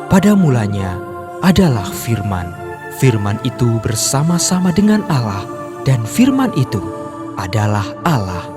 Pada mulanya adalah Firman. Firman itu bersama-sama dengan Allah, dan Firman itu adalah Allah.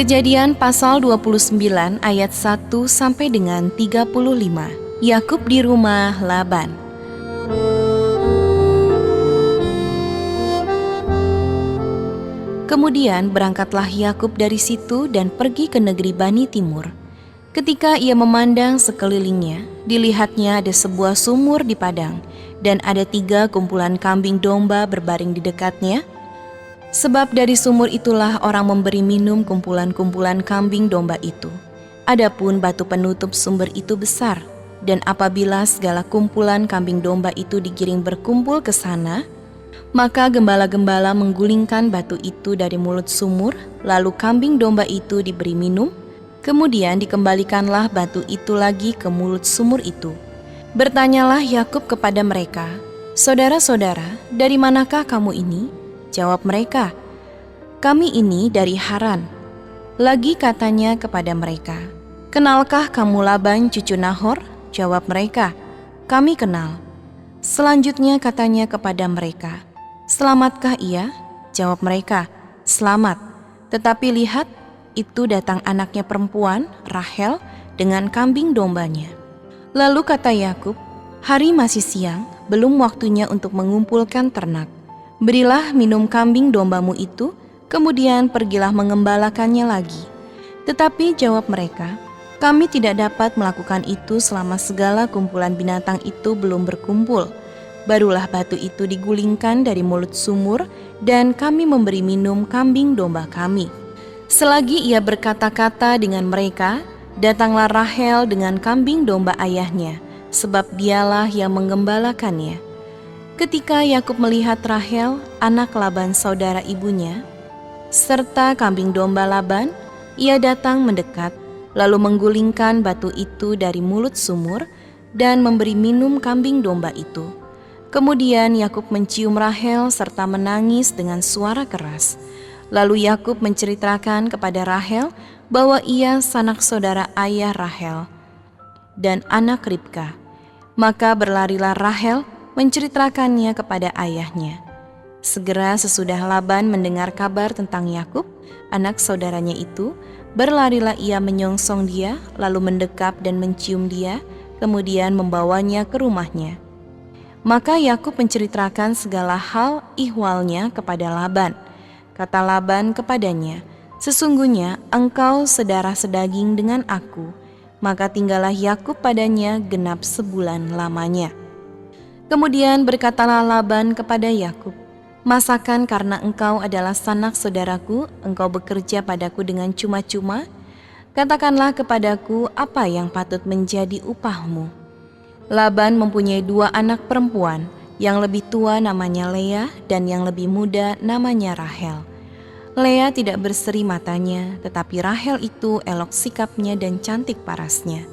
Kejadian pasal 29 ayat 1 sampai dengan 35. Yakub di rumah Laban. Kemudian berangkatlah Yakub dari situ dan pergi ke negeri Bani Timur. Ketika ia memandang sekelilingnya, dilihatnya ada sebuah sumur di padang, dan ada 3 kumpulan kambing domba berbaring di dekatnya. Sebab dari sumur itulah orang memberi minum kumpulan-kumpulan kambing domba itu. Adapun batu penutup sumber itu besar, dan apabila segala kumpulan kambing domba itu digiring berkumpul ke sana, maka gembala-gembala menggulingkan batu itu dari mulut sumur, lalu kambing domba itu diberi minum, kemudian dikembalikanlah batu itu lagi ke mulut sumur itu. Bertanyalah Yakub kepada mereka, "Saudara-saudara, dari manakah kamu ini?" Jawab mereka, "Kami ini dari Haran." Lagi katanya kepada mereka, "Kenalkah kamu Laban cucu Nahor?" Jawab mereka, "Kami kenal." Selanjutnya katanya kepada mereka, "Selamatkah ia?" Jawab mereka, "Selamat." Tetapi lihat, itu datang anaknya perempuan, Rahel, dengan kambing dombanya. Lalu kata Yakub, "Hari masih siang, belum waktunya untuk mengumpulkan ternak. Berilah minum kambing dombamu itu, kemudian pergilah mengembalakannya lagi." Tetapi jawab mereka, "Kami tidak dapat melakukan itu selama segala kumpulan binatang itu belum berkumpul. Barulah batu itu digulingkan dari mulut sumur, dan kami memberi minum kambing domba kami." Selagi ia berkata-kata dengan mereka, datanglah Rahel dengan kambing domba ayahnya, sebab dialah yang menggembalakannya. Ketika Yakub melihat Rahel, anak Laban saudara ibunya, serta kambing domba Laban, ia datang mendekat, lalu menggulingkan batu itu dari mulut sumur dan memberi minum kambing domba itu. Kemudian Yakub mencium Rahel serta menangis dengan suara keras. Lalu Yakub menceritakan kepada Rahel bahwa ia sanak saudara ayah Rahel dan anak Ribka. Maka berlarilah Rahel menceritakannya kepada ayahnya. Segera sesudah Laban mendengar kabar tentang Yakub, anak saudaranya itu, berlarilah ia menyongsong dia, lalu mendekap dan mencium dia, kemudian membawanya ke rumahnya. Maka Yakub menceritakan segala hal ihwalnya kepada Laban. Kata Laban kepadanya, "Sesungguhnya engkau sedarah sedaging dengan aku." Maka tinggallah Yakub padanya genap sebulan lamanya. Kemudian berkatalah Laban kepada Yakub, "Masakan karena engkau adalah sanak saudaraku, engkau bekerja padaku dengan cuma-cuma? Katakanlah kepadaku apa yang patut menjadi upahmu." Laban mempunyai 2 anak perempuan, yang lebih tua namanya Lea dan yang lebih muda namanya Rahel. Lea tidak berseri matanya, tetapi Rahel itu elok sikapnya dan cantik parasnya.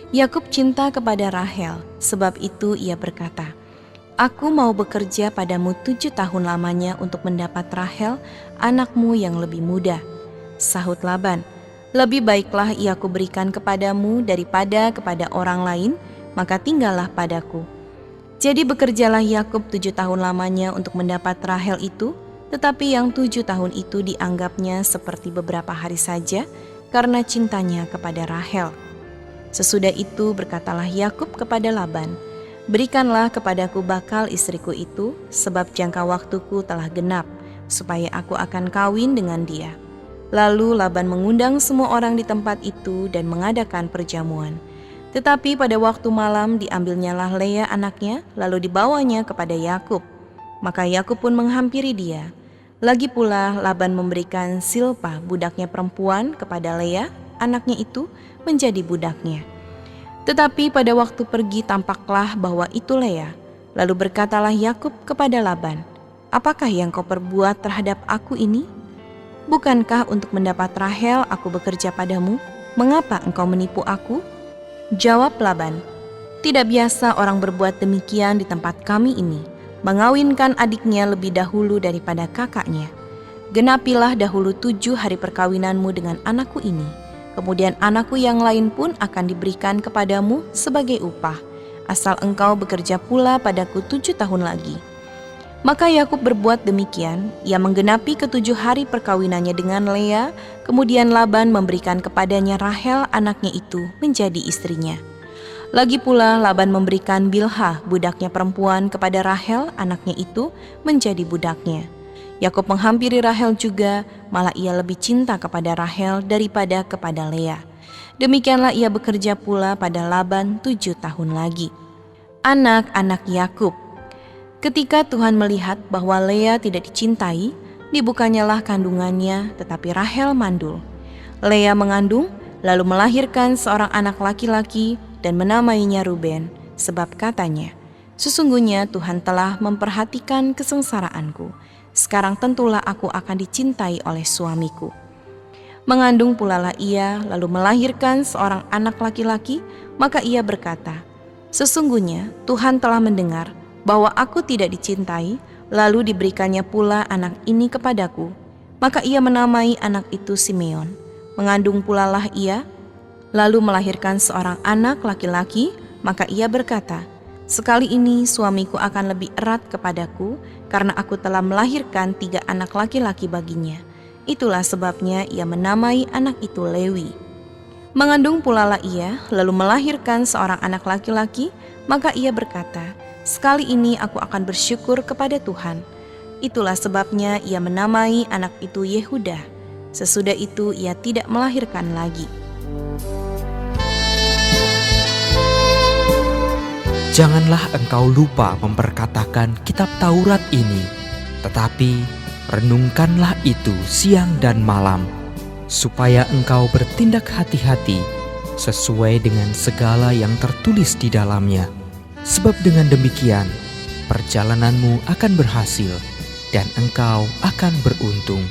Yakub cinta kepada Rahel, sebab itu ia berkata, "Aku mau bekerja padamu 7 tahun lamanya untuk mendapat Rahel, anakmu yang lebih muda." Sahut Laban, "Lebih baiklah ia kuberikan kepadamu daripada kepada orang lain, maka tinggallah padaku." Jadi bekerjalah Yakub 7 tahun lamanya untuk mendapat Rahel itu, tetapi yang 7 tahun itu dianggapnya seperti beberapa hari saja karena cintanya kepada Rahel. Sesudah itu berkatalah Yakub kepada Laban, "Berikanlah kepadaku bakal istriku itu, sebab jangka waktuku telah genap, supaya aku akan kawin dengan dia." Lalu Laban mengundang semua orang di tempat itu dan mengadakan perjamuan. Tetapi pada waktu malam diambilnyalah Lea anaknya, lalu dibawanya kepada Yakub. Maka Yakub pun menghampiri dia. Lagi pula Laban memberikan Silpa budaknya perempuan kepada Lea, anaknya itu, menjadi budaknya. Tetapi pada waktu pergi tampaklah bahwa itu Lea. Lalu berkatalah Yakub kepada Laban, "Apakah yang kau perbuat terhadap aku ini? Bukankah untuk mendapat Rahel aku bekerja padamu? Mengapa engkau menipu aku?" Jawab Laban, Tidak biasa orang berbuat demikian di tempat kami ini, mengawinkan adiknya lebih dahulu daripada kakaknya. Genapilah dahulu 7 hari perkawinanmu dengan anakku ini. Kemudian anakku yang lain pun akan diberikan kepadamu sebagai upah, asal engkau bekerja pula padaku 7 tahun lagi." Maka Yakub berbuat demikian. Ia menggenapi ke-7 hari perkawinannya dengan Lea. Kemudian Laban memberikan kepadanya Rahel anaknya itu menjadi istrinya. Lagi pula Laban memberikan Bilha budaknya perempuan kepada Rahel anaknya itu menjadi budaknya. Yakub menghampiri Rahel juga, malah ia lebih cinta kepada Rahel daripada kepada Lea. Demikianlah ia bekerja pula pada Laban 7 tahun lagi. Anak-anak Yakub. Ketika Tuhan melihat bahwa Lea tidak dicintai, dibukanyalah kandungannya, tetapi Rahel mandul. Lea mengandung, lalu melahirkan seorang anak laki-laki dan menamainya Ruben, sebab katanya, "Sesungguhnya Tuhan telah memperhatikan kesengsaraanku. Sekarang tentulah aku akan dicintai oleh suamiku." Mengandung pulalah ia, lalu melahirkan seorang anak laki-laki, maka ia berkata, "Sesungguhnya Tuhan telah mendengar bahwa aku tidak dicintai, lalu diberikannya pula anak ini kepadaku." Maka ia menamai anak itu Simeon. Mengandung pulalah ia, lalu melahirkan seorang anak laki-laki, maka ia berkata, "Sekali ini suamiku akan lebih erat kepadaku, karena aku telah melahirkan 3 anak laki-laki baginya." Itulah sebabnya ia menamai anak itu Lewi. Mengandung pulalah ia, lalu melahirkan seorang anak laki-laki, maka ia berkata, "Sekali ini aku akan bersyukur kepada Tuhan." Itulah sebabnya ia menamai anak itu Yehuda. Sesudah itu ia tidak melahirkan lagi. Janganlah engkau lupa memperkatakan kitab Taurat ini, tetapi renungkanlah itu siang dan malam, supaya engkau bertindak hati-hati sesuai dengan segala yang tertulis di dalamnya. Sebab dengan demikian, perjalananmu akan berhasil dan engkau akan beruntung.